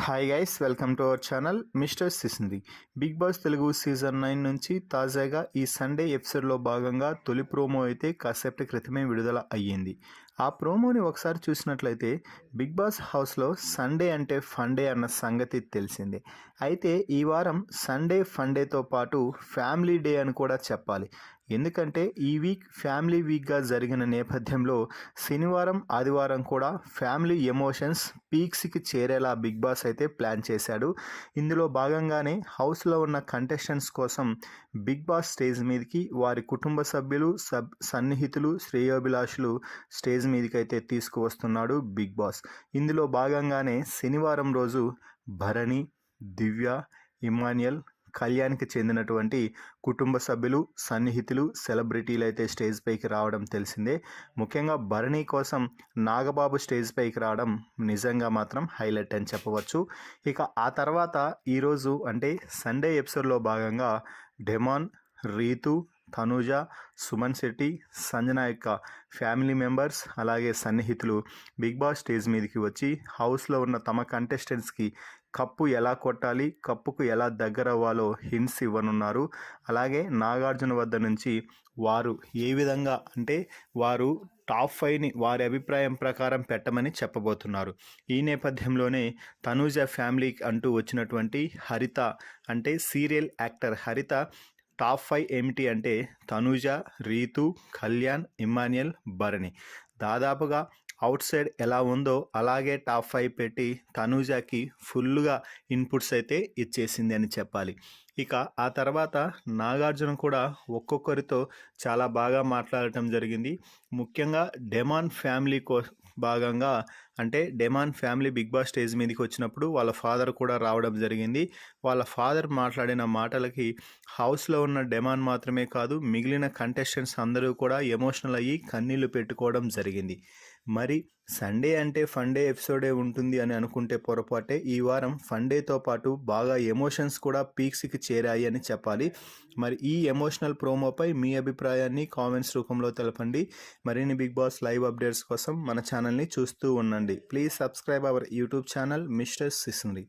Hi guys, welcome to our channel mister సిసింది. Big boss Telugu season 9 నుంచి తాజాగా ఈ సండే ఎపిసోడ్లో భాగంగా తొలి ప్రోమో అయితే కాసేపటి క్రితమే విడుదల అయ్యింది. ఆ ప్రోమోని ఒకసారి చూసినట్లయితే బిగ్ బాస్ హౌస్లో సండే అంటే ఫండే అన్న సంగతి తెలిసిందే. అయితే ఈ వారం సండే ఫండేతో పాటు ఫ్యామిలీ డే అని కూడా చెప్పాలి. ఎందుకంటే ఈ వీక్ ఫ్యామిలీ వీక్గా జరిగిన నేపథ్యంలో శనివారం ఆదివారం కూడా ఫ్యామిలీ ఎమోషన్స్ పీక్స్కి చేరేలా బిగ్ బాస్ అయితే ప్లాన్ చేశాడు. ఇందులో భాగంగానే హౌస్లో ఉన్న కంటెస్టెంట్స్ కోసం బిగ్ బాస్ స్టేజ్ మీదకి వారి కుటుంబ సభ్యులు సన్నిహితులు శ్రేయోభిలాషులు స్టేజ్ మీదకి అయితే తీసుకువస్తున్నాడు బిగ్ బాస్. ఇందులో భాగంగానే శనివారం రోజు భరణి, దివ్య, ఇమాన్యుయల్, కళ్యాణ్కి చెందినటువంటి కుటుంబ సభ్యులు సన్నిహితులు సెలబ్రిటీలు అయితే స్టేజ్ పైకి రావడం తెలిసిందే. ముఖ్యంగా భరణి కోసం నాగబాబు స్టేజ్ పైకి రావడం నిజంగా మాత్రం హైలైట్ అని చెప్పవచ్చు. ఇక ఆ తర్వాత ఈరోజు అంటే సండే ఎపిసోడ్లో భాగంగా డెమాన్, రీతు, తనూజ, సుమన్ శెట్టి, సంజన యొక్క ఫ్యామిలీ మెంబర్స్ అలాగే సన్నిహితులు బిగ్ బాస్ స్టేజ్ మీదకి వచ్చి హౌస్లో ఉన్న తమ కంటెస్టెంట్స్కి కప్పు ఎలా కొట్టాలి, కప్పుకు ఎలా దగ్గర అవ్వాలో హింట్స్ ఇవ్వనున్నారు. అలాగే నాగార్జున వద్ద నుంచి వారు ఏ విధంగా అంటే వారు టాప్ 5ని వారి అభిప్రాయం ప్రకారం పెట్టమని చెప్పబోతున్నారు. ఈ నేపథ్యంలోనే తనూజ ఫ్యామిలీ అంటూ వచ్చినటువంటి హరిత అంటే సీరియల్ యాక్టర్ హరిత టాప్ 5 ఏమిటి అంటే తనూజ, రీతు, కళ్యాణ్, ఇమాన్యుయల్, భరణి. దాదాపుగా అవుట్ సైడ్ ఎలా ఉందో అలాగే టాప్ 5 పెట్టి తనూజకి ఫుల్గా ఇన్పుట్స్ అయితే ఇచ్చేసింది అని చెప్పాలి. ఇక ఆ తర్వాత నాగార్జున కూడా ఒక్కొక్కరితో చాలా బాగా మాట్లాడటం జరిగింది. ముఖ్యంగా డెమాన్ ఫ్యామిలీ భాగంగా అంటే demon family Bigg Boss stage మీదకి వచ్చినప్పుడు వాళ్ళ ఫాదర్ కూడా రావడం జరిగింది. వాళ్ళ ఫాదర్ మాట్లాడిన మాటలకి హౌస్లో ఉన్న డెమాన్ మాత్రమే కాదు మిగిలిన కంటెస్టెంట్స్ అందరూ కూడా ఎమోషనల్ అయ్యి కన్నీళ్లు పెట్టుకోవడం జరిగింది. మరి సండే అంటే ఫండే ఎపిసోడే ఉంటుంది అని అనుకుంటే పొరపాటే. ఈ వారం ఫండేతో పాటు బాగా ఎమోషన్స్ కూడా పీక్స్కి చేరాయి అని చెప్పాలి. మరి ఈ ఎమోషనల్ ప్రోమోపై మీ అభిప్రాయాన్ని కామెంట్స్ రూపంలో తెలపండి. మరిన్ని బిగ్ బాస్ లైవ్ అప్డేట్స్ కోసం మన ఛానల్ని చూస్తూ ఉండండి. Please subscribe our YouTube channel mister సిసింది.